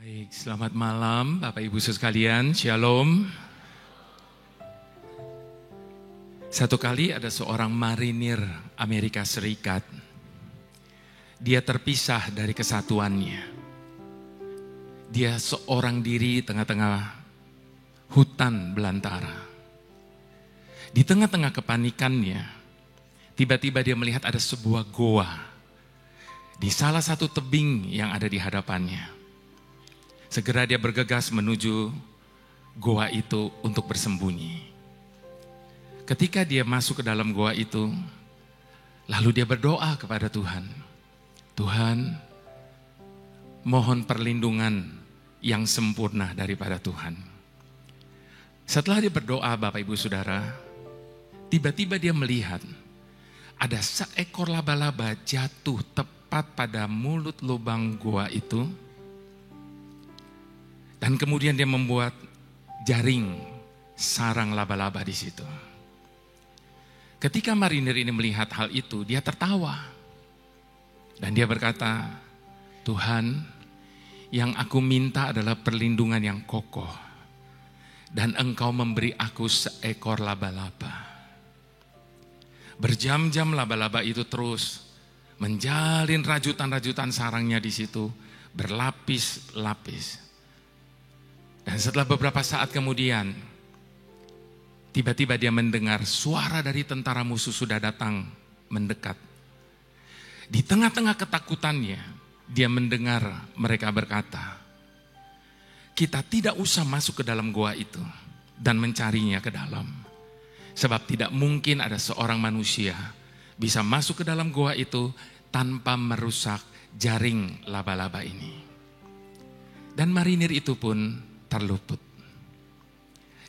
Baik, selamat malam Bapak Ibu sekalian, Shalom. Satu kali ada seorang marinir Amerika Serikat. Dia terpisah dari kesatuannya. Dia seorang diri di tengah-tengah hutan belantara. Di tengah-tengah kepanikannya, tiba-tiba dia melihat ada sebuah goa di salah satu tebing yang ada di hadapannya. Segera dia bergegas menuju goa itu untuk bersembunyi. Ketika dia masuk ke dalam goa itu, lalu dia berdoa kepada Tuhan. Tuhan, mohon perlindungan yang sempurna daripada Tuhan. Setelah dia berdoa, Bapak Ibu Saudara, tiba-tiba dia melihat ada seekor laba-laba jatuh tepat pada mulut lubang goa itu. Dan kemudian dia membuat jaring sarang laba-laba di situ. Ketika marinir ini melihat hal itu, dia tertawa. Dan dia berkata, Tuhan, yang aku minta adalah perlindungan yang kokoh. Dan Engkau memberi aku seekor laba-laba. Berjam-jam laba-laba itu terus menjalin rajutan-rajutan sarangnya di situ, berlapis-lapis. Dan setelah beberapa saat kemudian, tiba-tiba dia mendengar suara dari tentara musuh sudah datang mendekat. Di tengah-tengah ketakutannya, dia mendengar mereka berkata, kita tidak usah masuk ke dalam goa itu dan mencarinya ke dalam. Sebab tidak mungkin ada seorang manusia bisa masuk ke dalam goa itu tanpa merusak jaring laba-laba ini. Dan marinir itu pun terluput.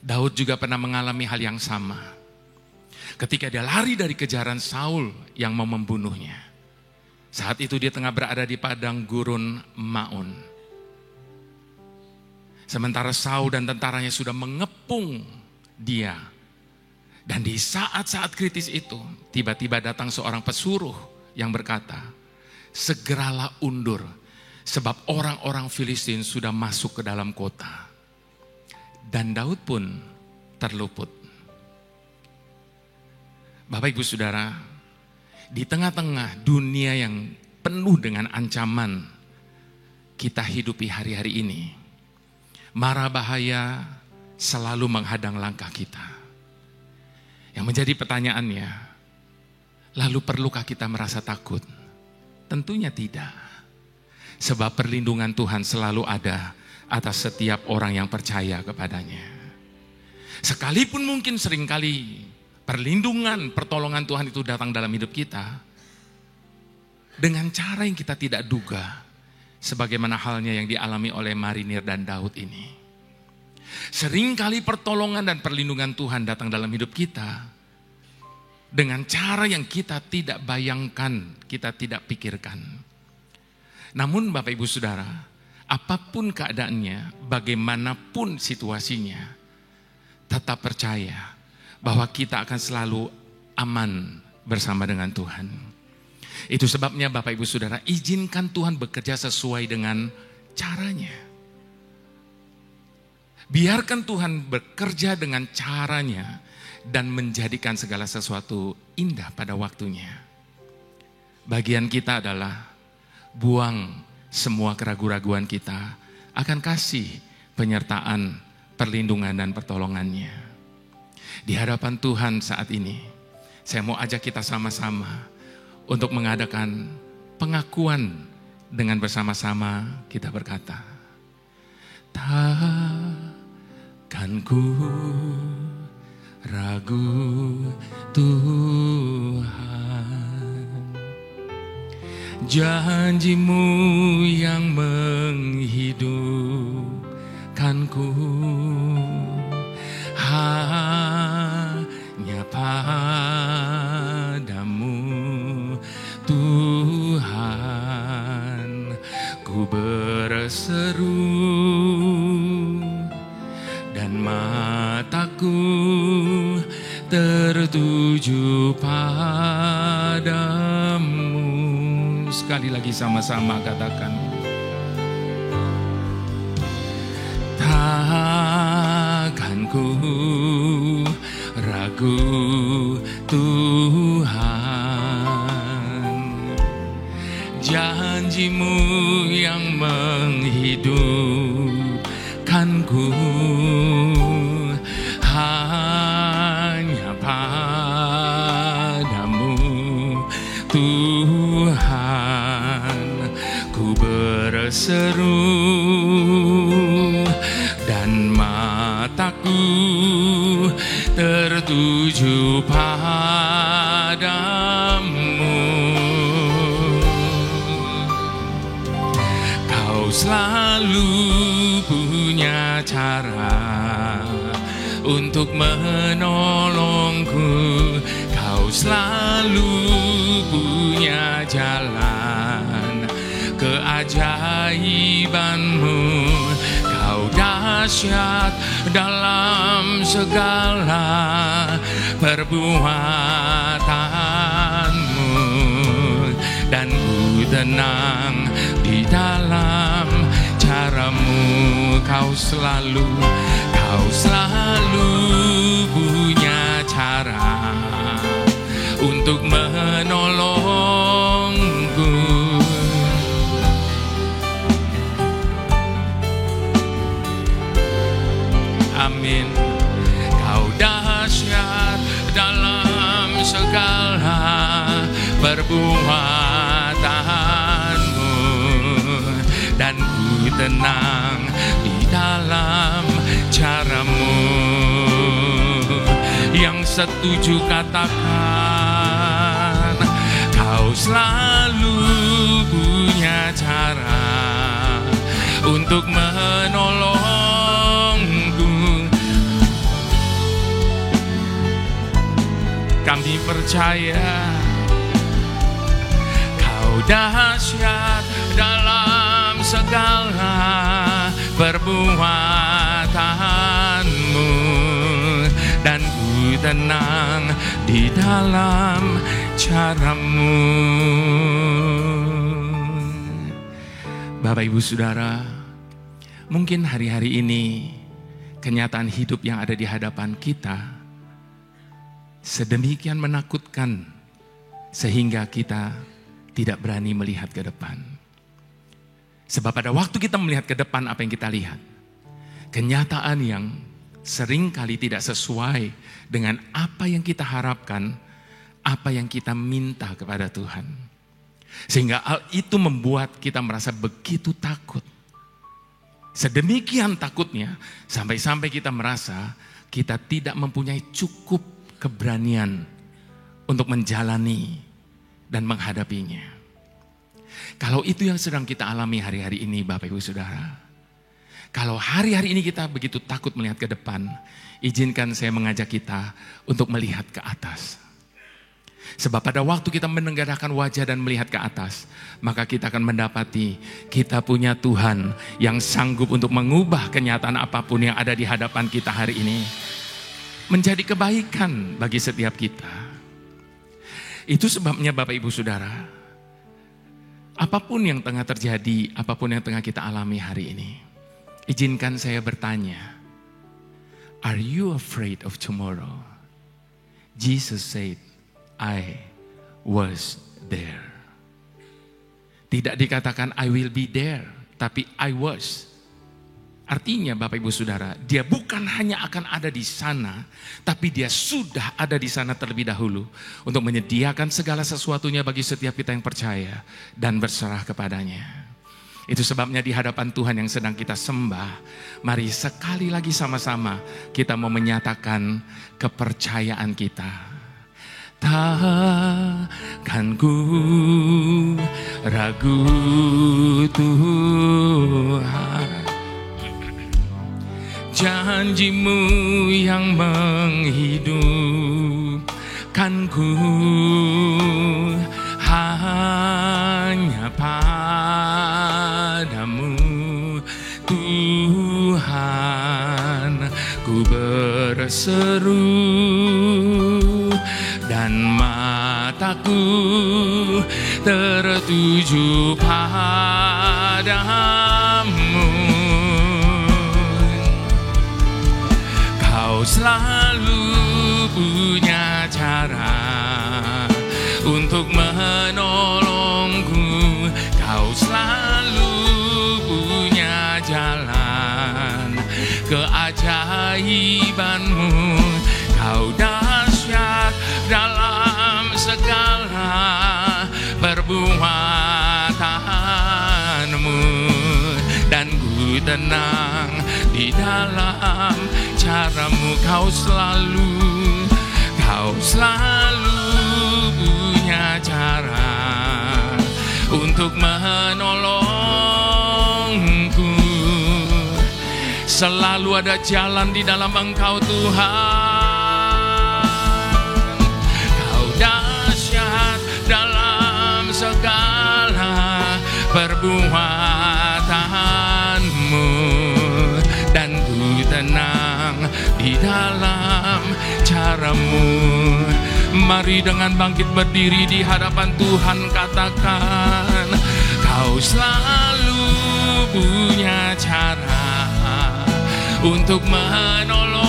Daud juga pernah mengalami hal yang sama. Ketika dia lari dari kejaran Saul yang mau membunuhnya. Saat itu dia tengah berada di padang gurun Maon. Sementara Saul dan tentaranya sudah mengepung dia. Dan di saat-saat kritis itu, tiba-tiba datang seorang pesuruh yang berkata, segeralah undur, sebab orang-orang Filistin sudah masuk ke dalam kota. Dan Daud pun terluput. Bapak Ibu Saudara, di tengah-tengah dunia yang penuh dengan ancaman kita hidupi hari-hari ini, mara bahaya selalu menghadang langkah kita. Yang menjadi pertanyaannya, lalu perlukah kita merasa takut? Tentunya tidak. Sebab perlindungan Tuhan selalu ada atas setiap orang yang percaya kepadanya. Sekalipun mungkin seringkali perlindungan, pertolongan Tuhan itu datang dalam hidup kita dengan cara yang kita tidak duga, sebagaimana halnya yang dialami oleh marinir dan Daud ini. Seringkali pertolongan dan perlindungan Tuhan datang dalam hidup kita dengan cara yang kita tidak bayangkan, kita tidak pikirkan. Namun Bapak Ibu Saudara, apapun keadaannya, bagaimanapun situasinya, tetap percaya bahwa kita akan selalu aman bersama dengan Tuhan. Itu sebabnya Bapak Ibu Saudara, izinkan Tuhan bekerja sesuai dengan caranya. Biarkan Tuhan bekerja dengan caranya dan menjadikan segala sesuatu indah pada waktunya. Bagian kita adalah buang semua keraguan-raguan kita, akan kasih penyertaan, perlindungan dan pertolongannya. Di hadapan Tuhan saat ini, saya mau ajak kita sama-sama untuk mengadakan pengakuan dengan bersama-sama kita berkata, takkan ku ragu Tuhan, janji-Mu yang menghidupkanku, hanya padamu Tuhan ku berseru, dan mataku tertuju padamu. Sekali lagi sama-sama katakan, ku ragu Tuhan. Janji-Mu yang menghidupkanku, hanya padamu Tuhan ku berseru, dan mataku tertuju padamu. Kau selalu punya cara untuk menolongku, Kau selalu punya jalan keajaiban-Mu. Kau dahsyat dalam segala perbuatan-Mu, dan ku tenang di dalam cara-Mu. Kau selalu punya cara untuk menolongku. Amin. Kau dahsyat dalam segala perbuatan-Mu, dan ku tenang di dalam cara-Mu. Yang setuju katakan, Kau selalu punya cara untuk menolongku. Kami percaya Kau dahsyat dalam segala perbuatan-Mu, dan ku tenang di dalam cara-Mu. Bapak Ibu Saudara, mungkin hari-hari ini kenyataan hidup yang ada di hadapan kita sedemikian menakutkan sehingga kita tidak berani melihat ke depan. Sebab pada waktu kita melihat ke depan, apa yang kita lihat? Kenyataan yang seringkali tidak sesuai dengan apa yang kita harapkan, apa yang kita minta kepada Tuhan. Sehingga hal itu membuat kita merasa begitu takut. Sedemikian takutnya, sampai-sampai kita merasa kita tidak mempunyai cukup keberanian untuk menjalani dan menghadapinya. Kalau itu yang sedang kita alami hari-hari ini, Bapak Ibu Saudara, kalau hari-hari ini kita begitu takut melihat ke depan, izinkan saya mengajak kita untuk melihat ke atas. Sebab pada waktu kita menengadahkan wajah dan melihat ke atas, maka kita akan mendapati kita punya Tuhan yang sanggup untuk mengubah kenyataan apapun yang ada di hadapan kita hari ini menjadi kebaikan bagi setiap kita. Itu sebabnya Bapak Ibu Saudara, apapun yang tengah terjadi, apapun yang tengah kita alami hari ini, izinkan saya bertanya, are you afraid of tomorrow? Jesus said, I was there. Tidak dikatakan I will be there, tapi I was. Artinya Bapak Ibu Saudara, dia bukan hanya akan ada di sana, tapi dia sudah ada di sana terlebih dahulu untuk menyediakan segala sesuatunya bagi setiap kita yang percaya dan berserah kepadanya. Itu sebabnya di hadapan Tuhan yang sedang kita sembah, mari sekali lagi sama-sama kita mau menyatakan kepercayaan kita. Takkan ku ragu Tuhan, janji-Mu yang menghidupkanku, hanya padamu Tuhan ku berseru, dan mataku tertuju padamu. Kau Kau selalu punya cara untuk menolongku. Kau selalu punya jalan keajaibanmu. Kau dahsyat dalam segala perbuatanmu, dan ku tenang di dalam caramu. Kau selalu punya cara untuk menolongku. Selalu ada jalan di dalam Engkau Tuhan. Kau dahsyat dalam segala perbuatanmu, dan ku tenang di dalam caramu. Mari dengan bangkit berdiri di hadapan Tuhan, katakan, Kau selalu punya cara untuk menolongku.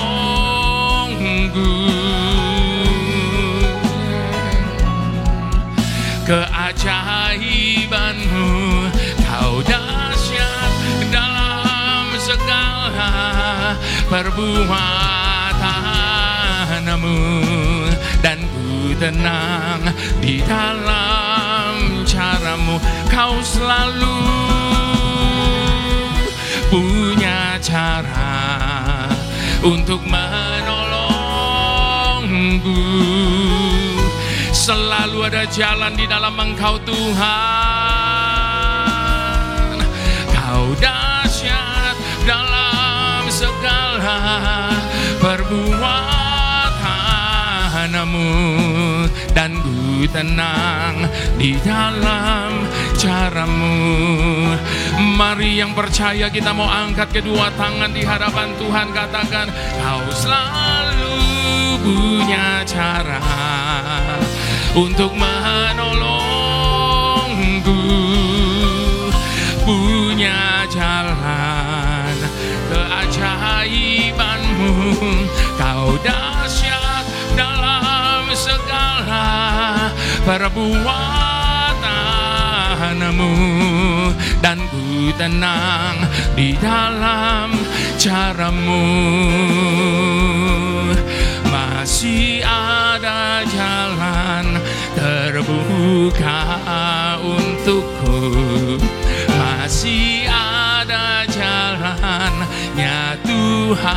Keajaibanmu, Kau dahsyat dalam segala perbuatanmu, dan ku tenang di dalam caramu. Kau selalu punya cara untuk menolongku. Selalu ada jalan di dalam Engkau Tuhan. Kau dahsyat dalam segala perbuatanmu, dan ku tenang di dalam caramu. Mari yang percaya kita mau angkat kedua tangan di hadapan Tuhan, katakan, Kau selalu punya cara untuk menolongku. Punya jalan keajaibanmu. Kau dahsyat dalam segala perbuatanmu, dan ku tenang di dalam caramu. Masih ada jalan terbuka untukku. Masih ada jalannya Tuhan.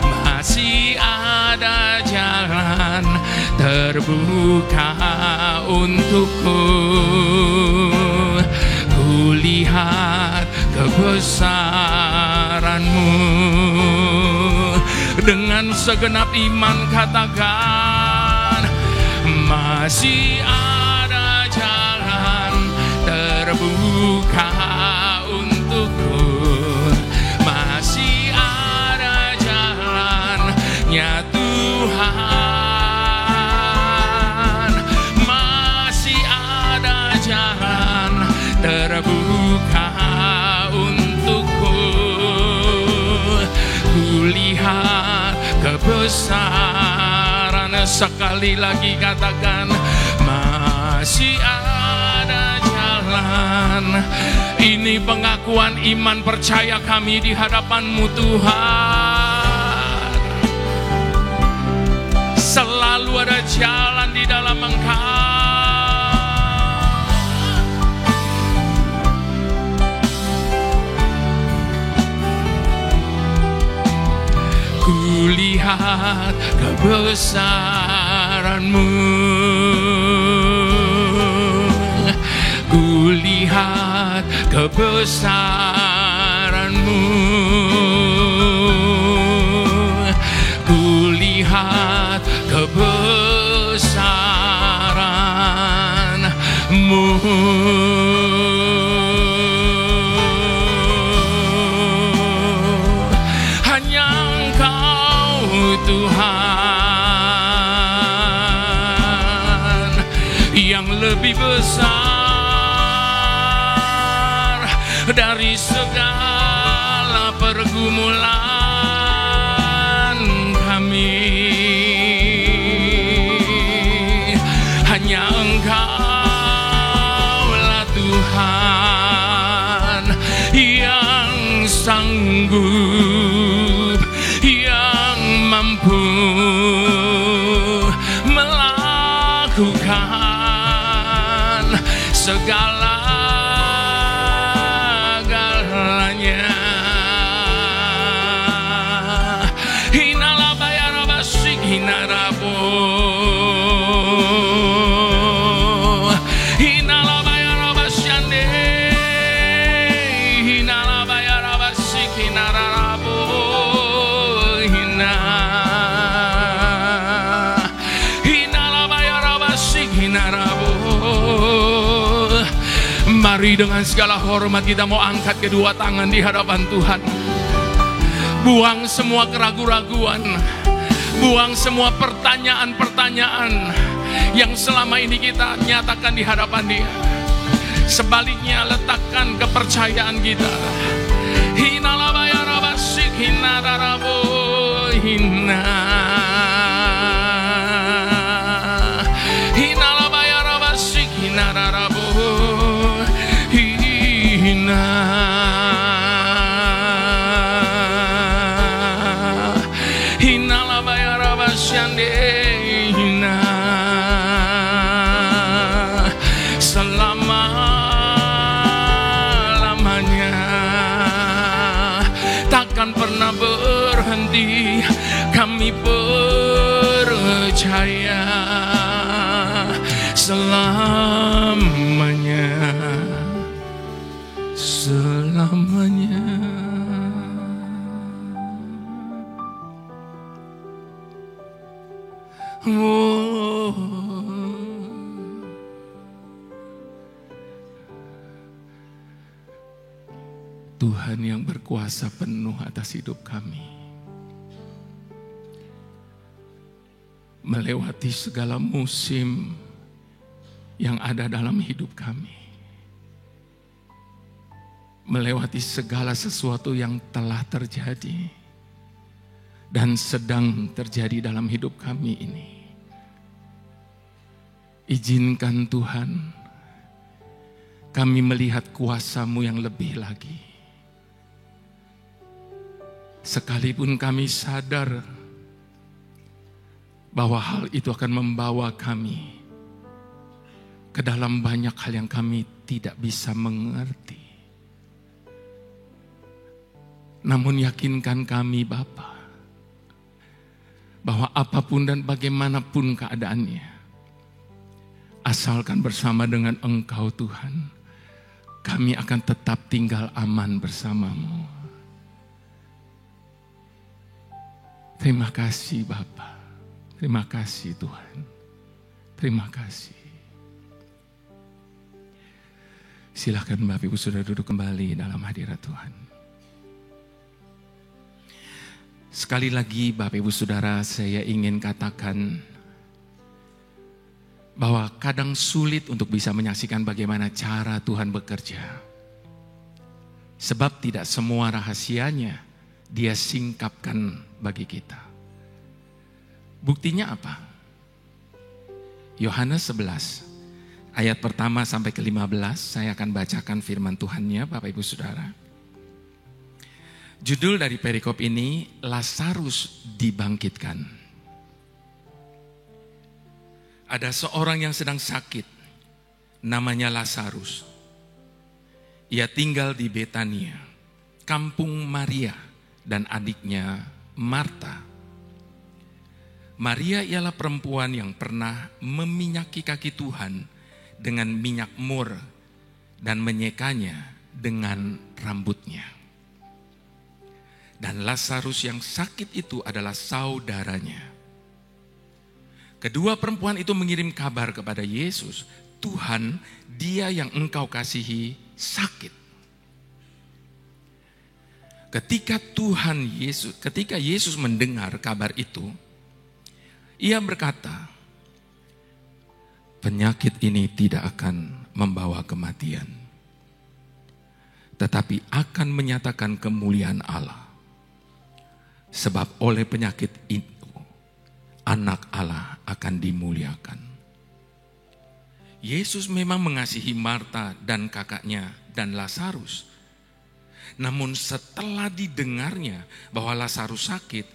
Masih ada jalan terbuka untukku. Kulihat kebesaranmu. Dengan segenap iman katakan, masih ada jalan terbuka untukku. Masih ada jalannya Tuhan. Masih ada jalan terbuka untukku. Kulihat kebesaran. Sekali lagi katakan, masih ada jalan. Ini pengakuan iman percaya kami di hadapan-Mu Tuhan. Selalu ada jalan di dalam Engkau. Kulihat kebesaran-Mu. Kulihat kebesaran-Mu. Kulihat kebesaran-Mu. Tuhan yang lebih besar dari segala perbuatan. pergumulan kami. Hanya Engkaulah Tuhan yang sanggup, yang mampu melakukan segala-galanya. Hinalabayarabasik hinarabo, hinalabayarabasyande, hinalabayarabasik hinarabo, hinalabayarabasik hinarabo. Mari dengan segala hormat kita mau angkat kedua tangan di hadapan Tuhan. Buang semua keraguan-raguan, buang semua pertanyaan-pertanyaan yang selama ini kita nyatakan di hadapan Dia. Sebaliknya letakkan kepercayaan kita. Hinalabayarabasik hinarabo hina, hinalabayarabasik hinarabo hina, hinalabayarabasyande hina. Selama-lamanya takkan pernah berhenti, kami percaya selamanya, selamanya. Oh, Tuhan yang berkuasa penuh atas hidup kami, melewati segala musim yang ada dalam hidup kami, melewati segala sesuatu yang telah terjadi dan sedang terjadi dalam hidup kami ini. Izinkan Tuhan, kami melihat kuasa-Mu yang lebih lagi. Sekalipun kami sadar bahwa hal itu akan membawa kami ke dalam banyak hal yang kami tidak bisa mengerti. Namun yakinkan kami Bapa, bahwa apapun dan bagaimanapun keadaannya, asalkan bersama dengan Engkau Tuhan, kami akan tetap tinggal aman bersama-Mu. Terima kasih Bapa, terima kasih Tuhan, terima kasih. Silakan Bapak Ibu Saudara duduk kembali dalam hadirat Tuhan. Sekali lagi Bapak Ibu Saudara, saya ingin katakan bahwa kadang sulit untuk bisa menyaksikan bagaimana cara Tuhan bekerja. Sebab tidak semua rahasianya Dia singkapkan bagi kita. Buktinya apa? Yohanes 11 ayat pertama sampai ke-15, saya akan bacakan firman Tuhannya Bapak Ibu Saudara. Judul dari perikop ini, Lazarus dibangkitkan. Ada seorang yang sedang sakit, namanya Lazarus. Ia tinggal di Betania, kampung Maria dan adiknya Marta. Maria ialah perempuan yang pernah meminyaki kaki Tuhan dengan minyak mur dan menyekanya dengan rambutnya. Dan Lazarus yang sakit itu adalah saudaranya. Kedua perempuan itu mengirim kabar kepada Yesus, Tuhan, Dia yang Engkau kasihi sakit. Ketika Yesus mendengar kabar itu, Ia berkata, penyakit ini tidak akan membawa kematian, tetapi akan menyatakan kemuliaan Allah, Sebab oleh penyakit itu, anak Allah akan dimuliakan. Yesus memang mengasihi Marta dan kakaknya dan Lazarus. Namun setelah didengarnya bahwa Lazarus sakit,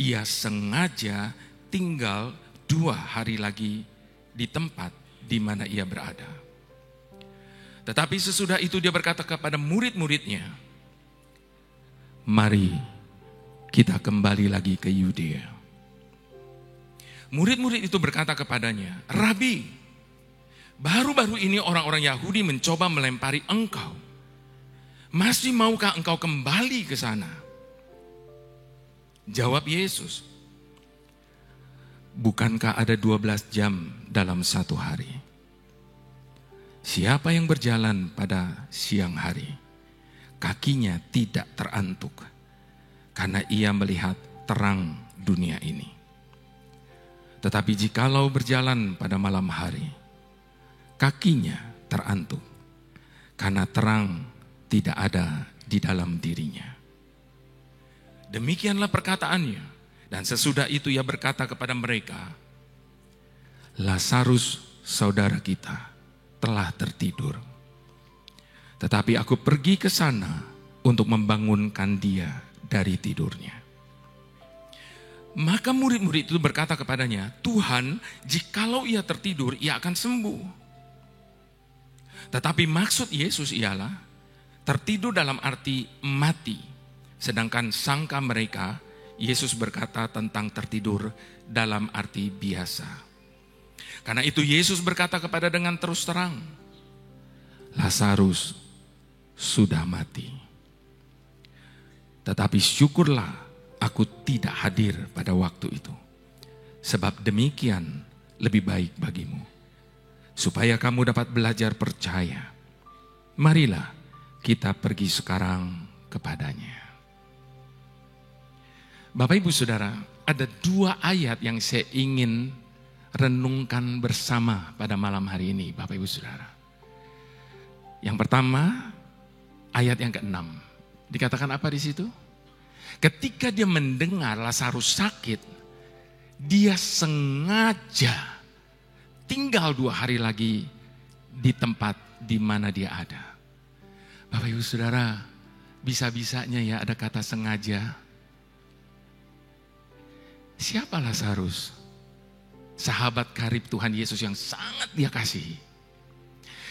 ia sengaja tinggal 2 hari lagi di tempat di mana ia berada. Tetapi sesudah itu dia berkata kepada murid-muridnya, "Mari kita kembali lagi ke Yudea." Murid-murid itu berkata kepadanya, "Rabi, baru-baru ini orang-orang Yahudi mencoba melempari engkau. Masih maukah engkau kembali ke sana?" Jawab Yesus, "Bukankah ada 12 jam dalam satu hari? Siapa yang berjalan pada siang hari, kakinya tidak terantuk, karena ia melihat terang dunia ini. Tetapi jikalau berjalan pada malam hari, kakinya terantuk, karena terang tidak ada di dalam dirinya." Demikianlah perkataannya. Dan sesudah itu ia berkata kepada mereka, "Lazarus saudara kita telah tertidur. Tetapi aku pergi ke sana untuk membangunkan dia dari tidurnya." Maka murid-murid itu berkata kepadanya, "Tuhan, jikalau ia tertidur, ia akan sembuh." Tetapi maksud Yesus ialah tertidur dalam arti mati. Sedangkan sangka mereka, Yesus berkata tentang tertidur dalam arti biasa. Karena itu Yesus berkata kepada dengan terus terang, "Lazarus sudah mati. Tetapi syukurlah aku tidak hadir pada waktu itu. Sebab demikian lebih baik bagimu. Supaya kamu dapat belajar percaya. Marilah kita pergi sekarang kepadanya." Bapak Ibu Saudara, ada 2 ayat yang saya ingin renungkan bersama pada malam hari ini, Bapak Ibu Saudara. Yang pertama, ayat yang ke-6. Dikatakan apa di situ? Ketika dia mendengar Lazarus sakit, dia sengaja tinggal 2 hari lagi di tempat di mana dia ada. Bapak Ibu Saudara, bisa-bisanya ya ada kata sengaja. Siapa Lazarus? Sahabat karib Tuhan Yesus yang sangat dia kasihi.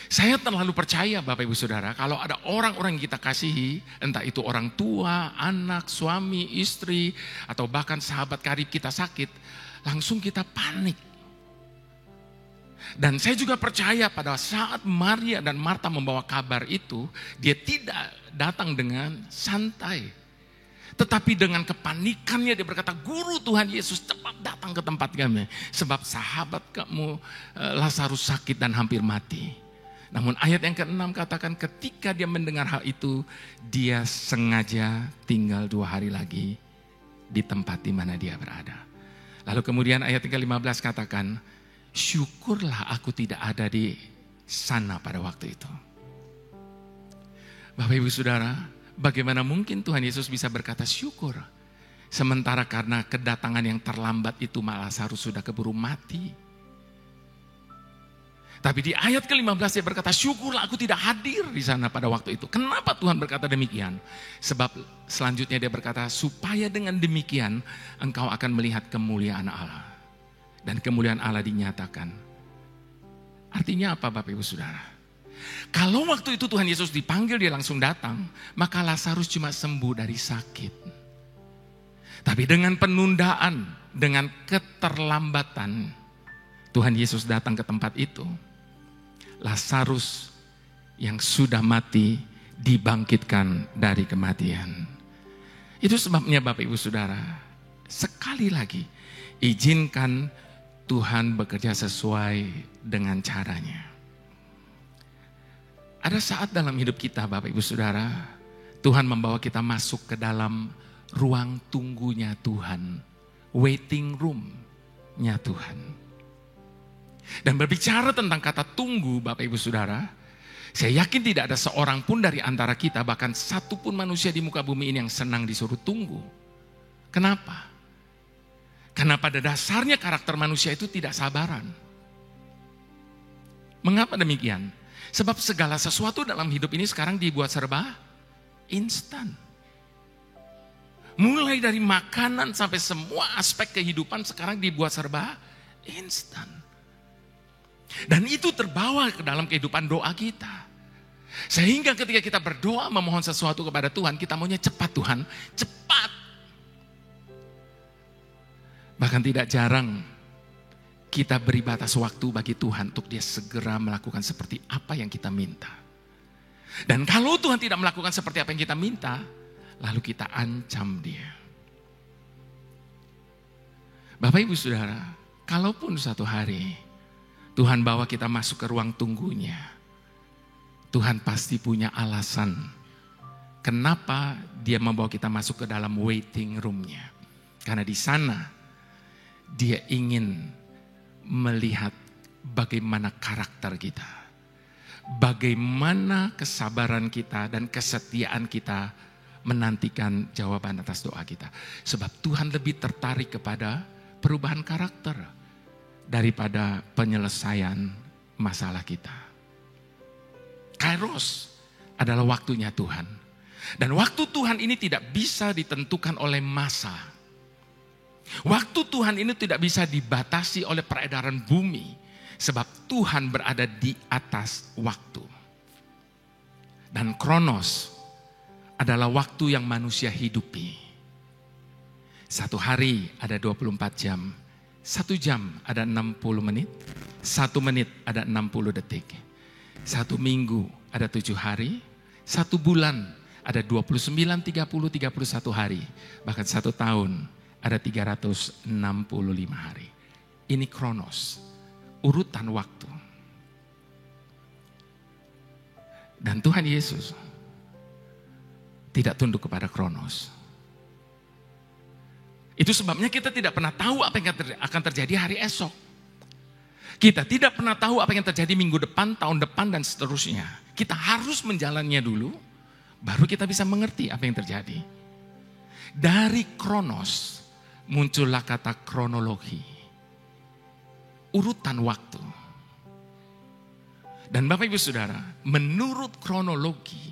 Saya terlalu percaya Bapak Ibu Saudara, kalau ada orang-orang yang kita kasihi, entah itu orang tua, anak, suami, istri, atau bahkan sahabat karib kita sakit, langsung kita panik. Dan saya juga percaya pada saat Maria dan Marta membawa kabar itu, dia tidak datang dengan santai. Tetapi dengan kepanikannya dia berkata, "Guru Tuhan Yesus, cepat datang ke tempat kami. Sebab sahabat kamu Lazarus sakit dan hampir mati." Namun ayat yang ke-6 katakan ketika dia mendengar hal itu, dia sengaja tinggal 2 hari lagi di tempat di mana dia berada. Lalu kemudian ayat yang ke-15 katakan, "Syukurlah aku tidak ada di sana pada waktu itu." Bapak Ibu Saudara, bagaimana mungkin Tuhan Yesus bisa berkata syukur? Sementara karena kedatangan yang terlambat itu Lazarus sudah keburu mati. Tapi di ayat ke-15 dia berkata, "Syukurlah aku tidak hadir di sana pada waktu itu." Kenapa Tuhan berkata demikian? Sebab selanjutnya dia berkata, "Supaya dengan demikian engkau akan melihat kemuliaan Allah." Dan kemuliaan Allah dinyatakan. Artinya apa Bapak Ibu Saudara? Kalau waktu itu Tuhan Yesus dipanggil dia langsung datang, maka Lazarus cuma sembuh dari sakit. Tapi dengan penundaan, dengan keterlambatan, Tuhan Yesus datang ke tempat itu. Lazarus yang sudah mati dibangkitkan dari kematian. Itu sebabnya Bapak Ibu Saudara, sekali lagi izinkan Tuhan bekerja sesuai dengan caranya. Ada saat dalam hidup kita Bapak Ibu Saudara, Tuhan membawa kita masuk ke dalam ruang tunggunya Tuhan, waiting room-nya Tuhan. Dan berbicara tentang kata tunggu Bapak Ibu Saudara, saya yakin tidak ada seorang pun dari antara kita, bahkan satu pun manusia di muka bumi ini yang senang disuruh tunggu. Kenapa? Karena pada dasarnya karakter manusia itu tidak sabaran. Mengapa demikian? Sebab segala sesuatu dalam hidup ini sekarang dibuat serba instan. Mulai dari makanan sampai semua aspek kehidupan sekarang dibuat serba instan. Dan itu terbawa ke dalam kehidupan doa kita. Sehingga ketika kita berdoa memohon sesuatu kepada Tuhan, kita maunya cepat Tuhan, cepat. Bahkan tidak jarang kita beri batas waktu bagi Tuhan untuk dia segera melakukan seperti apa yang kita minta. Dan kalau Tuhan tidak melakukan seperti apa yang kita minta, lalu kita ancam dia. Bapak Ibu Saudara, kalaupun suatu hari Tuhan bawa kita masuk ke ruang tunggunya, Tuhan pasti punya alasan kenapa dia membawa kita masuk ke dalam waiting room-nya. Karena di sana dia ingin melihat bagaimana karakter kita, bagaimana kesabaran kita dan kesetiaan kita menantikan jawaban atas doa kita. Sebab Tuhan lebih tertarik kepada perubahan karakter daripada penyelesaian masalah kita. Kairos adalah waktunya Tuhan. Dan waktu Tuhan ini tidak bisa ditentukan oleh masa. Waktu Tuhan ini tidak bisa dibatasi oleh peredaran bumi. Sebab Tuhan berada di atas waktu. Dan kronos adalah waktu yang manusia hidupi. Satu hari ada 24 jam. 1 jam ada 60 menit. 1 menit ada 60 detik. 1 minggu ada 7 hari. 1 bulan ada 29, 30, 31 hari. Bahkan 1 tahun ada 365 hari. Ini kronos, urutan waktu. Dan Tuhan Yesus tidak tunduk kepada kronos. Itu sebabnya kita tidak pernah tahu apa yang akan terjadi hari esok. Kita tidak pernah tahu apa yang terjadi minggu depan, tahun depan, dan seterusnya. Kita harus menjalannya dulu, baru kita bisa mengerti apa yang terjadi. Dari kronos muncullah kata kronologi, urutan waktu. Dan Bapak Ibu Saudara, menurut kronologi,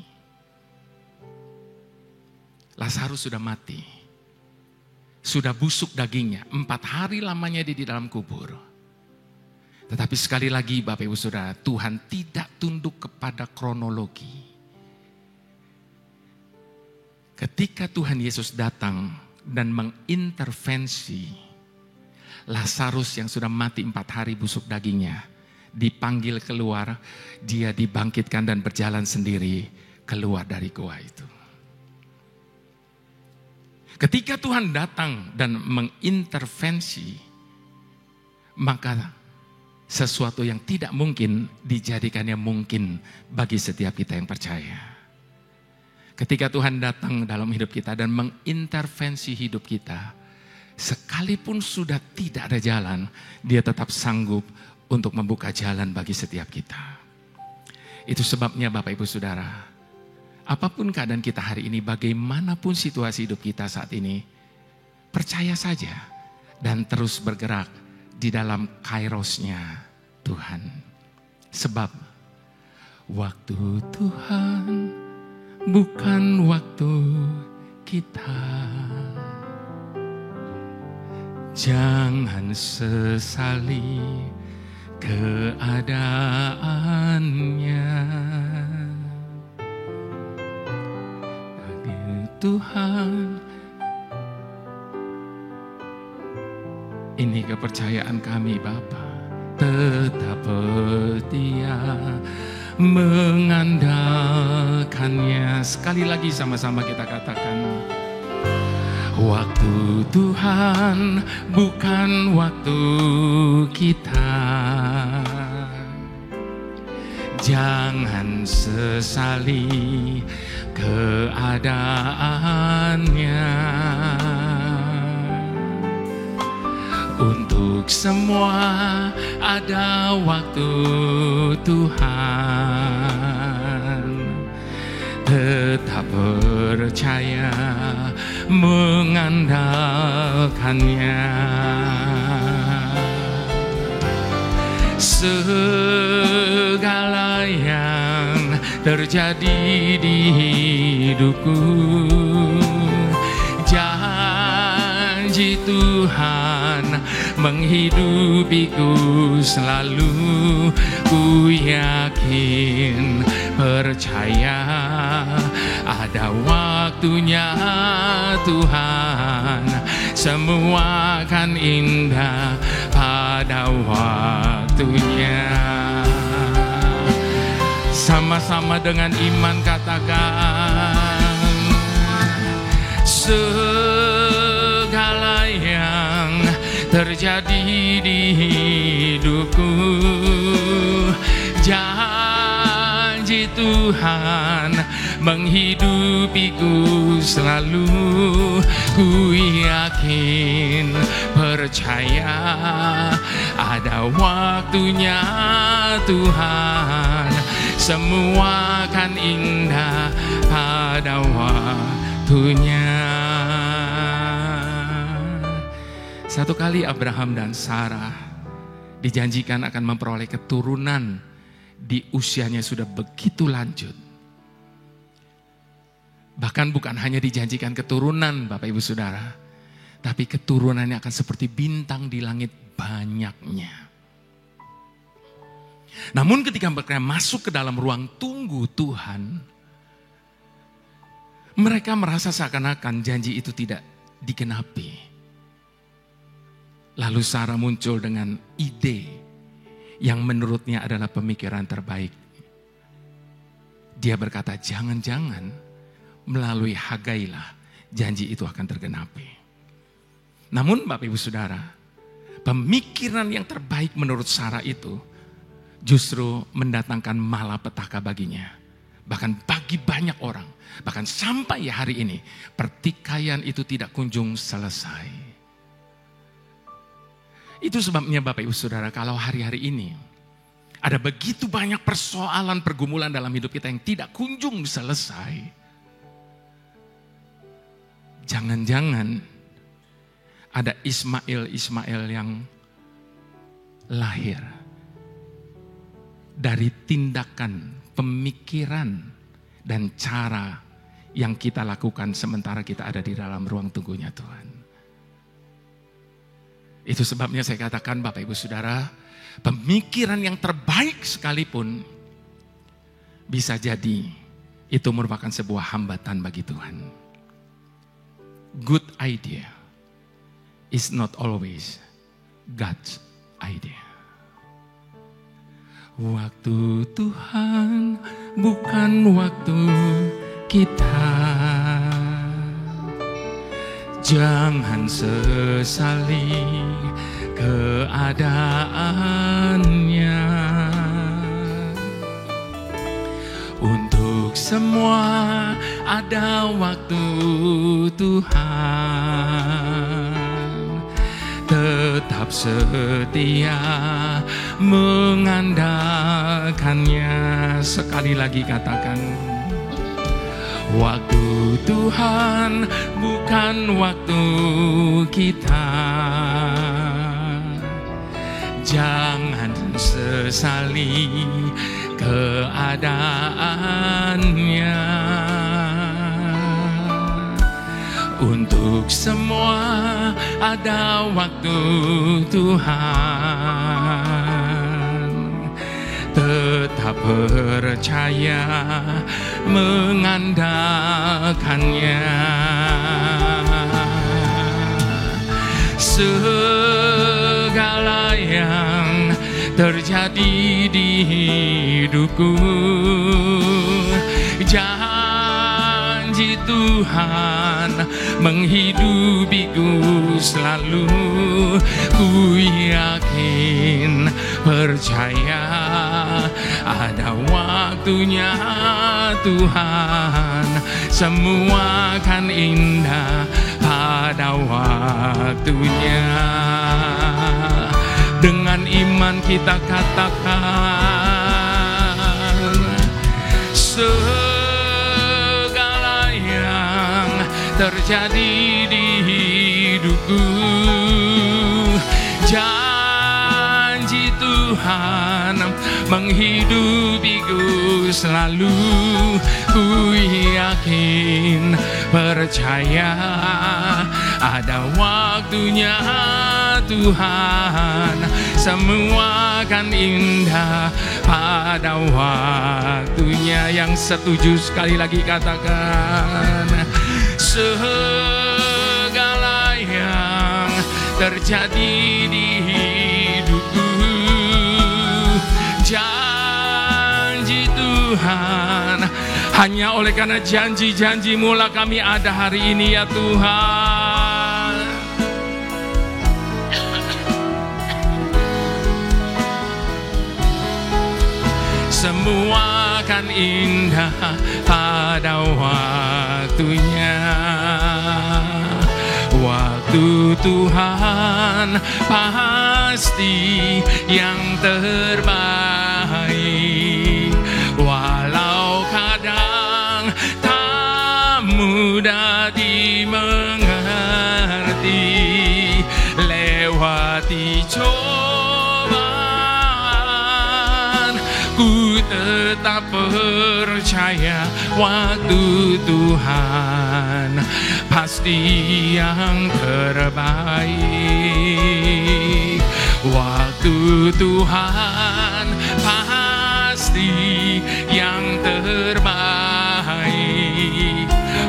Lazarus sudah mati, sudah busuk dagingnya, 4 hari lamanya di dalam kubur. Tetapi sekali lagi Bapak Ibu Saudara, Tuhan tidak tunduk kepada kronologi. Ketika Tuhan Yesus datang dan mengintervensi Lazarus yang sudah mati 4 hari busuk dagingnya, dipanggil keluar, dia dibangkitkan dan berjalan sendiri keluar dari gua itu. Ketika Tuhan datang dan mengintervensi, maka sesuatu yang tidak mungkin dijadikannya mungkin bagi setiap kita yang percaya. Ketika Tuhan datang dalam hidup kita dan mengintervensi hidup kita, sekalipun sudah tidak ada jalan, dia tetap sanggup untuk membuka jalan bagi setiap kita. Itu sebabnya Bapak Ibu Saudara, apapun keadaan kita hari ini, bagaimanapun situasi hidup kita saat ini, percaya saja dan terus bergerak di dalam kairosnya Tuhan. Sebab waktu Tuhan bukan waktu kita. Jangan sesali keadaannya. Bagi Tuhan, ini kepercayaan kami Bapa, tetap setia mengandalkannya. Sekali lagi sama-sama kita katakan, waktu Tuhan bukan waktu kita. Jangan sesali keadaannya. Untuk semua ada waktu Tuhan. Tetap percaya mengandalkannya. Segala yang terjadi di hidupku, janji Tuhan menghidupiku selalu. Ku yakin, percaya, ada waktunya Tuhan, semua akan indah pada waktunya. Sama-sama dengan iman katakan, segala yang terjadi di hidupku, janji Tuhan menghidupiku selalu. Ku yakin, percaya, ada waktunya Tuhan, semua akan indah pada waktunya. Satu kali Abraham dan Sarah dijanjikan akan memperoleh keturunan di usianya sudah begitu lanjut. Bahkan bukan hanya dijanjikan keturunan Bapak Ibu Saudara, tapi keturunannya akan seperti bintang di langit banyaknya. Namun ketika mereka masuk ke dalam ruang tunggu Tuhan, mereka merasa seakan-akan janji itu tidak digenapi. Lalu Sarah muncul dengan ide yang menurutnya adalah pemikiran terbaik. Dia berkata, jangan-jangan melalui Hagailah janji itu akan tergenapi. Namun Bapak Ibu Saudara, pemikiran yang terbaik menurut Sarah itu justru mendatangkan malapetaka baginya. Bahkan bagi banyak orang, bahkan sampai hari ini pertikaian itu tidak kunjung selesai. Itu sebabnya Bapak Ibu Saudara, kalau hari-hari ini ada begitu banyak persoalan pergumulan dalam hidup kita yang tidak kunjung selesai. Jangan-jangan ada Ismail yang lahir dari tindakan, pemikiran, dan cara yang kita lakukan sementara kita ada di dalam ruang tunggunya Tuhan. Itu sebabnya saya katakan Bapak Ibu Saudara, pemikiran yang terbaik sekalipun bisa jadi itu merupakan sebuah hambatan bagi Tuhan. Good idea is not always God's idea. Waktu Tuhan bukan waktu kita. Jangan sesali keadaannya. Untuk semua ada waktu Tuhan. Tetap setia mengandalkannya. Sekali lagi katakan, waktu Tuhan bukan waktu kita. Jangan sesali keadaannya. Untuk semua ada waktu Tuhan. Tetap percaya mengandalkannya. Segala yang terjadi di hidupku, janji Tuhan menghidupiku selalu. Ku yakin, percaya, ada waktunya Tuhan, semua akan indah pada waktunya. Dengan iman kita katakan, segala yang terjadi di hidupku. Janji Tuhan menghidupiku selalu. Ku yakin, percaya ada waktunya Tuhan. Semua akan indah pada waktunya. Yang setuju sekali lagi katakan, segala yang terjadi di hidupku, janji Tuhan. Hanya oleh karena janji-janji-Mu lah kami ada hari ini ya Tuhan. Semua akan indah pada waktunya. Waktu Tuhan pasti yang terbaik. Walau kadang tak mudah dimengerti, lewati cobaan, ku tetap percaya waktu Tuhan pasti yang terbaik. Waktu Tuhan pasti yang terbaik.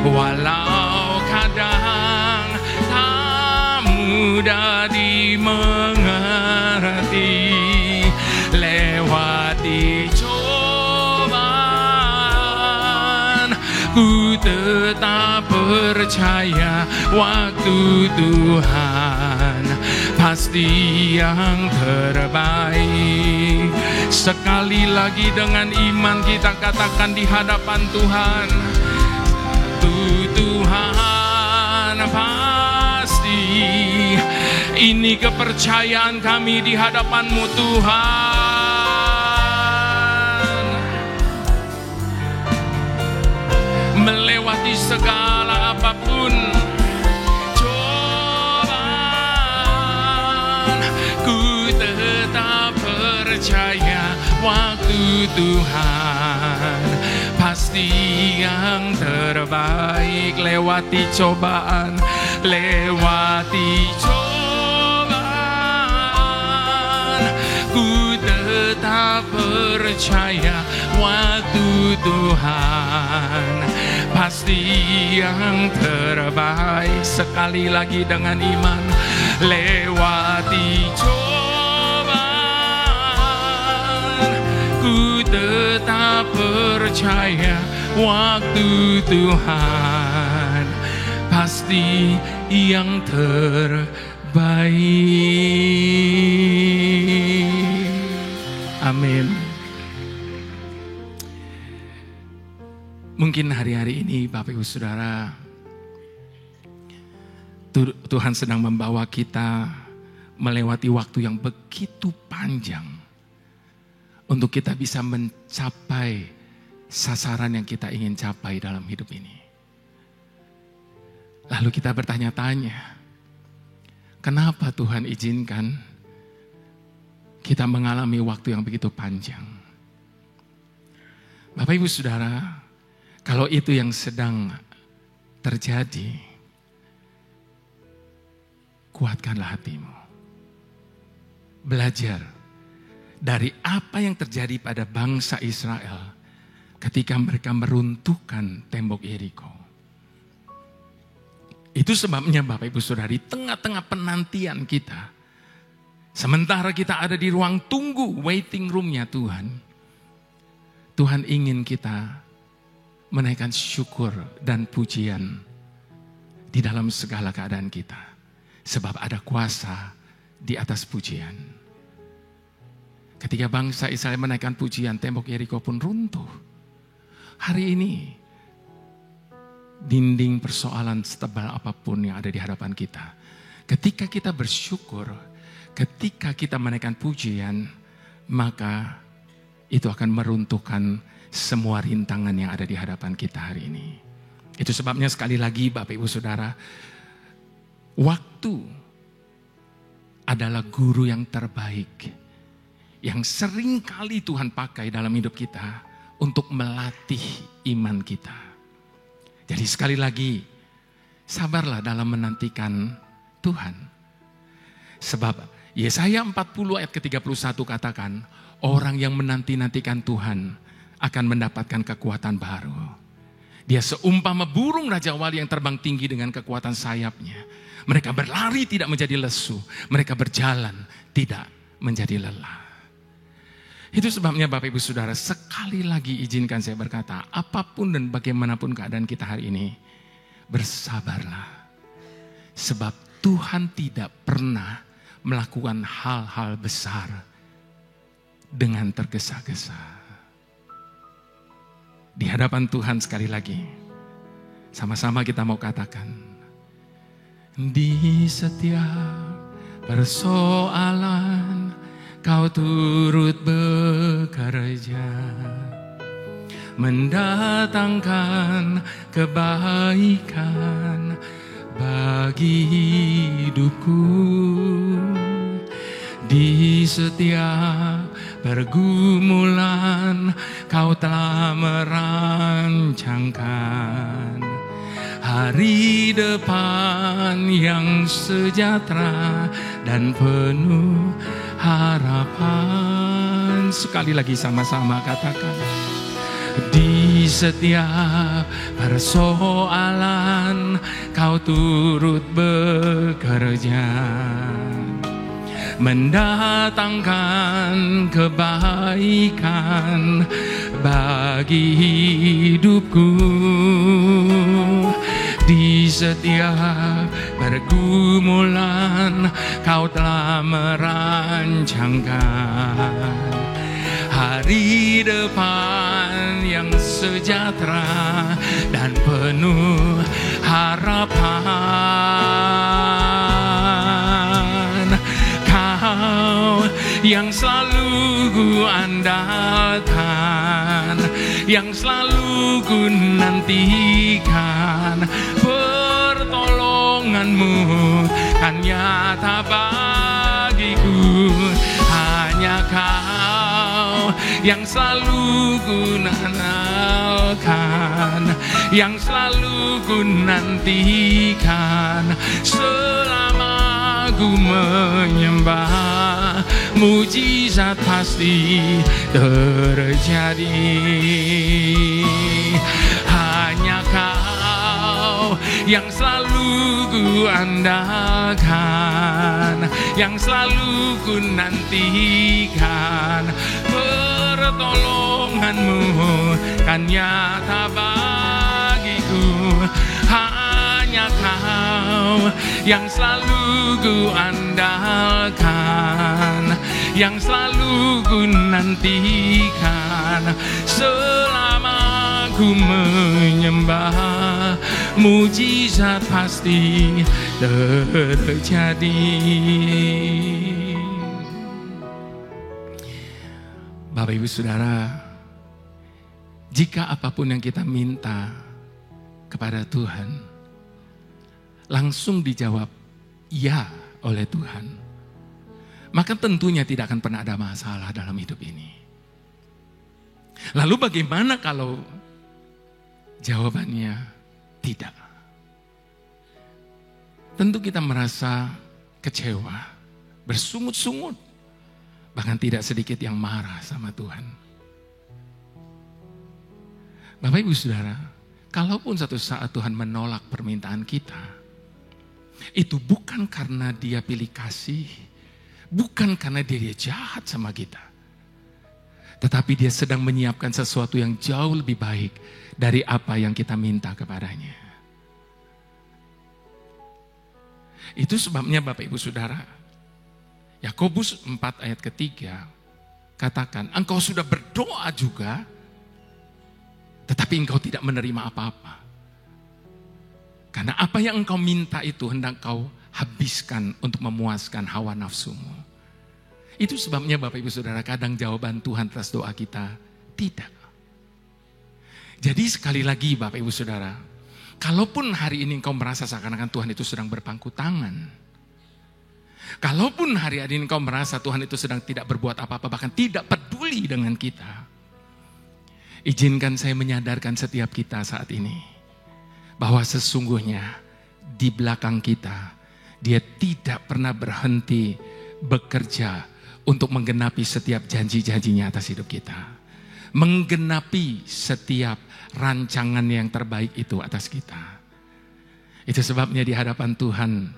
Walau kadang tak mudah dimengerti, lewati cobaan, ku tetap percaya waktu Tuhan pasti yang terbaik. Sekali lagi dengan iman kita katakan di hadapan Tuhan, Tuhan pasti. Ini kepercayaan kami di hadapan-Mu Tuhan. Melewati segala apapun cobaan, ku tetap percaya waktu Tuhan pasti yang terbaik. Lewati cobaan, lewati cobaan, ku tetap percaya waktu Tuhan pasti yang terbaik. Sekali lagi dengan iman, lewati cobaan, ku tetap percaya waktu Tuhan pasti yang terbaik. Amin. Mungkin hari-hari ini Bapak Ibu Saudara, Tuhan sedang membawa kita melewati waktu yang begitu panjang untuk kita bisa mencapai sasaran yang kita ingin capai dalam hidup ini. Lalu kita bertanya-tanya, kenapa Tuhan izinkan kita mengalami waktu yang begitu panjang? Bapak Ibu Saudara, kalau itu yang sedang terjadi, kuatkanlah hatimu. Belajar dari apa yang terjadi pada bangsa Israel ketika mereka meruntuhkan tembok Yeriko. Itu sebabnya Bapak Ibu Saudara, di tengah-tengah penantian kita, sementara kita ada di ruang tunggu, waiting roomnya Tuhan, Tuhan ingin kita menaikkan syukur dan pujian di dalam segala keadaan kita. Sebab ada kuasa di atas pujian. Ketika bangsa Israel menaikkan pujian, tembok Yeriko pun runtuh. Hari ini, dinding persoalan setebal apapun yang ada di hadapan kita, ketika kita bersyukur, ketika kita menaikkan pujian, maka itu akan meruntuhkan semua rintangan yang ada di hadapan kita hari ini. Itu sebabnya sekali lagi Bapak Ibu Saudara, waktu adalah guru yang terbaik yang sering kali Tuhan pakai dalam hidup kita untuk melatih iman kita. Jadi sekali lagi, sabarlah dalam menantikan Tuhan. Sebab Yesaya 40 ayat ke-31 katakan, orang yang menanti-nantikan Tuhan akan mendapatkan kekuatan baru. Dia seumpama burung Raja Wali yang terbang tinggi dengan kekuatan sayapnya. Mereka berlari tidak menjadi lesu. Mereka berjalan tidak menjadi lelah. Itu sebabnya Bapak Ibu Saudara, sekali lagi izinkan saya berkata, apapun dan bagaimanapun keadaan kita hari ini, bersabarlah. Sebab Tuhan tidak pernah melakukan hal-hal besar dengan tergesa-gesa. Di hadapan Tuhan sekali lagi, sama-sama kita mau katakan, di setiap persoalan Kau turut bekerja, mendatangkan kebaikan bagi hidupku. Di setiap pergumulan Kau telah merancangkan hari depan yang sejahtera dan penuh harapan. Sekali lagi sama-sama katakan, di setiap persoalan Kau turut bekerja, mendatangkan kebaikan bagi hidupku. Di setiap pergumulan Kau telah merancangkan hari depan yang sejahtera dan penuh harapan. Kau yang selalu ku andalkan, yang selalu ku nantikan, pertolonganmu kan nyata bagiku. Hanya Kau yang selalu ku andalkan, yang selalu ku nantikan. Selama ku menyembah, mujizat pasti terjadi. Hanya Kau yang selalu ku andalkan, yang selalu ku nantikan. Pertolonganmu kan nyata bagiku. Hanya Kau yang selalu ku andalkan, yang selalu ku nantikan. Selama ku menyembah, mujizat pasti terjadi. Bapak Ibu Saudara, jika apapun yang kita minta kepada Tuhan langsung dijawab ya oleh Tuhan, maka tentunya tidak akan pernah ada masalah dalam hidup ini. Lalu bagaimana kalau jawabannya tidak? Tentu kita merasa kecewa, bersungut-sungut, bahkan tidak sedikit yang marah sama Tuhan. Bapak Ibu Saudara, kalaupun satu saat Tuhan menolak permintaan kita, itu bukan karena Dia pilih kasih, bukan karena dia jahat sama kita, tetapi Dia sedang menyiapkan sesuatu yang jauh lebih baik dari apa yang kita minta kepadanya. Itu sebabnya Bapak Ibu Saudara, Yakobus 4 ayat ketiga katakan, engkau sudah berdoa juga, tetapi engkau tidak menerima apa-apa. Karena apa yang engkau minta itu hendak kau habiskan untuk memuaskan hawa nafsumu. Itu sebabnya Bapak Ibu Saudara, kadang jawaban Tuhan atas doa kita tidak. Jadi sekali lagi Bapak Ibu Saudara, Kalaupun hari ini engkau merasa seakan-akan Tuhan itu sedang berpangku tangan, kalaupun hari ini engkau merasa Tuhan itu sedang tidak berbuat apa-apa, bahkan tidak peduli dengan kita, izinkan saya menyadarkan setiap kita saat ini, bahwa sesungguhnya di belakang kita, Dia tidak pernah berhenti bekerja untuk menggenapi setiap janji-janjinya atas hidup kita. Menggenapi setiap rancangan yang terbaik itu atas kita. Itu sebabnya di hadapan Tuhan,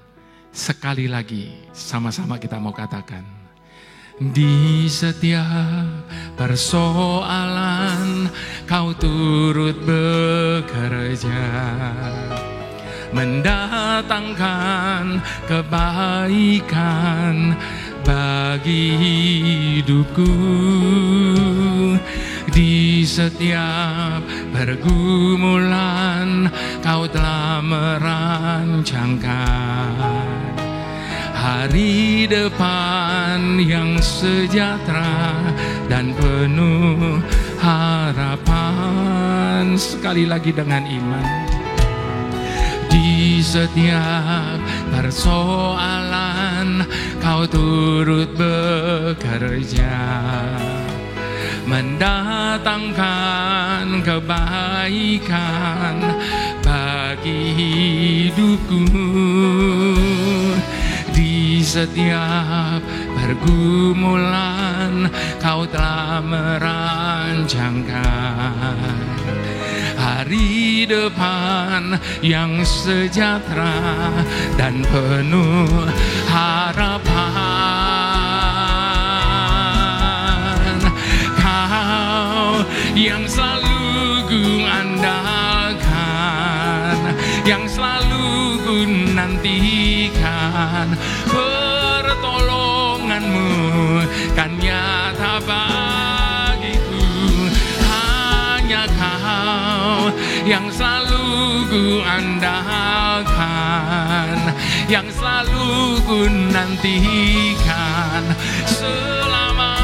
sekali lagi sama-sama kita mau katakan, di setiap persoalan Kau turut bekerja, mendatangkan kebaikan bagi hidupku. Di setiap pergumulan Kau telah merancangkan hari depan yang sejahtera dan penuh harapan. Sekali lagi dengan iman. Di setiap persoalan Kau turut bekerja, mendatangkan kebaikan bagi hidupku. Di setiap pergumulan Kau telah merancangkan hari depan yang sejahtera dan penuh harapan. Kau yang selalu ku andalkan, yang selalu ku nantikan, pertolongan-Mu kan nyata bagiku. Hanya Kau yang selalu ku andalkan, yang selalu ku nantikan, selama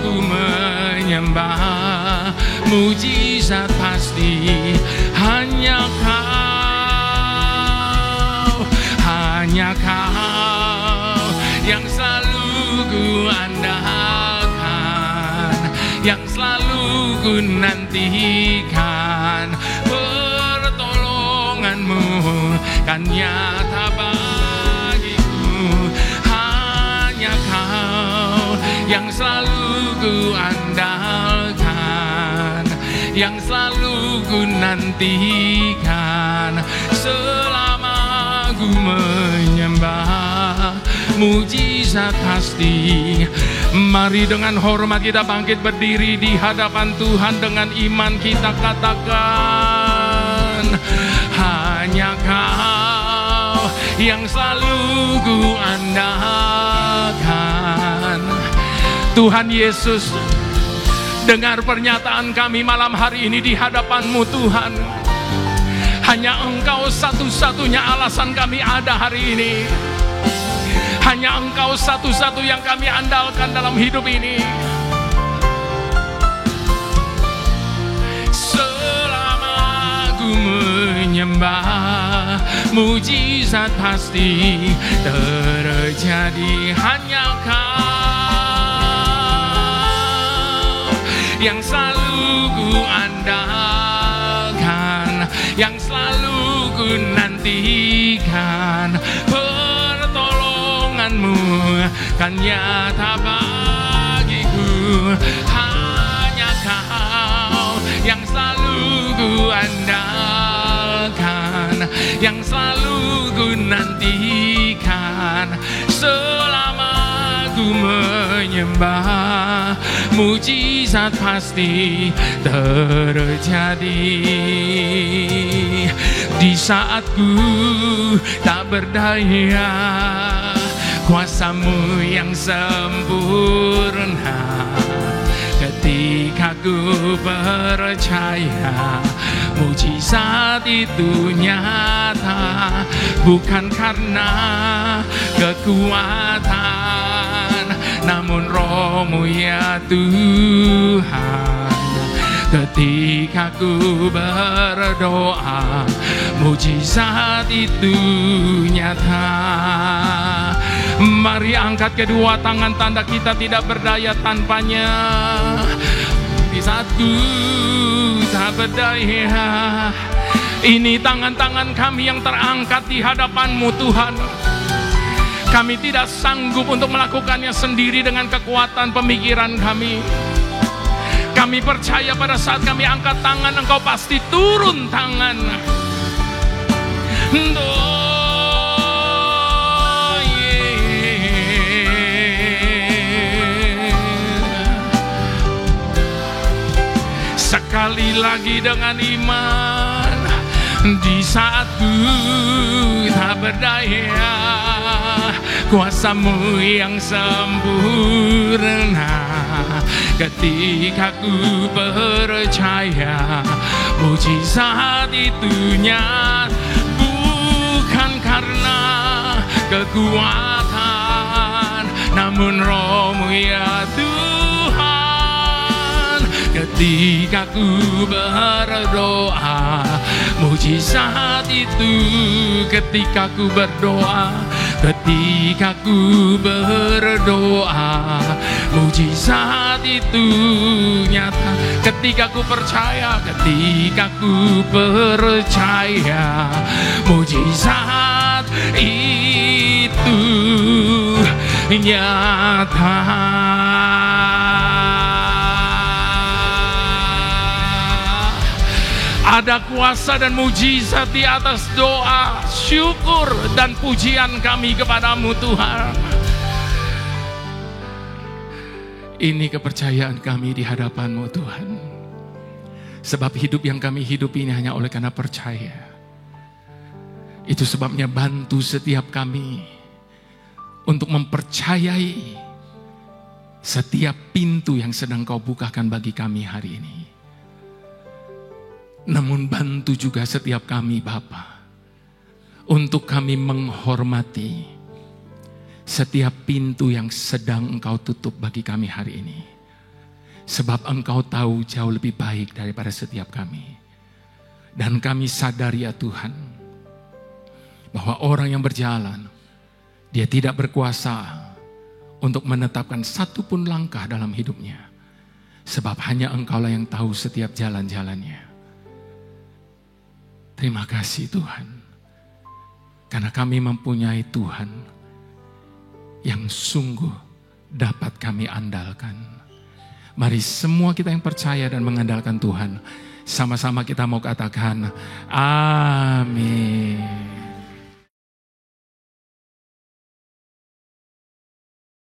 ku menyembah mujizat pasti. Hanya Kau, hanya Kau yang selalu ku andalkan, yang selalu ku nantikan, pertolongan-Mu kan nyata bagiku. Hanya Kau yang selalu ku andalkan, yang selalu ku nantikan, selama ku menyembah mujizat pasti. Mari dengan hormat kita bangkit berdiri di hadapan Tuhan, dengan iman kita katakan, hanya Kau yang selalu ku andalkan. Tuhan Yesus, dengar pernyataan kami malam hari ini di hadapan-Mu Tuhan. Hanya Engkau satu-satunya alasan kami ada hari ini. Hanya Engkau satu-satu yang kami andalkan dalam hidup ini. Selama ku menyembah mujizat pasti terjadi. Hanya Kau yang selalu ku andalkan, yang selalu ku nantikan, pertolongan-Mu kan nyata bagiku. Hanya Kau yang selalu ku andalkan, yang selalu ku nantikan, selama ku menyembah mujizat pasti terjadi. Di saat ku tak berdaya, kuasa-Mu yang sempurna. Ketika ku percaya mujizat itu nyata, bukan karena kekuatan, namun Roh-Mu ya Tuhan. ketika ku berdoa, mujizat itu nyata. Mari angkat kedua tangan, tanda kita tidak berdaya tanpanya. Di saat ku tak berdaya, ini tangan-tangan kami yang terangkat di hadapan-Mu Tuhan. Kami tidak sanggup untuk melakukannya sendiri dengan kekuatan pemikiran kami. Kami percaya pada saat kami angkat tangan, Engkau pasti turun tangan. Sekali lagi dengan iman, di saat ku tak berdaya, kuasa-Mu yang sempurna. Ketika ku percaya, mujizat itu nyata. Bukan karena kekuatan, namun Roh-Mu ya Tuhan. Ketika ku berdoa, mujizat itu. Ketika ku berdoa, ketika ku berdoa, mujizat itu nyata. Ketika ku percaya, ketika ku percaya, mujizat itu nyata. Ada kuasa dan mujizat di atas doa, syukur dan pujian kami kepadamu Tuhan. Ini kepercayaan kami di hadapan-Mu Tuhan. Sebab hidup yang kami hidupi ini hanya oleh karena percaya. Itu sebabnya bantu setiap kami untuk mempercayai setiap pintu yang sedang Kau bukakan bagi kami hari ini. Namun bantu juga setiap kami Bapa, untuk kami menghormati setiap pintu yang sedang Engkau tutup bagi kami hari ini. Sebab Engkau tahu jauh lebih baik daripada setiap kami. Dan kami sadar ya Tuhan, bahwa orang yang berjalan, dia tidak berkuasa untuk menetapkan satu pun langkah dalam hidupnya. Sebab hanya Engkaulah yang tahu setiap jalan-jalannya. Terima kasih Tuhan, karena kami mempunyai Tuhan yang sungguh dapat kami andalkan. Mari semua kita yang percaya dan mengandalkan Tuhan, sama-sama kita mau katakan amin.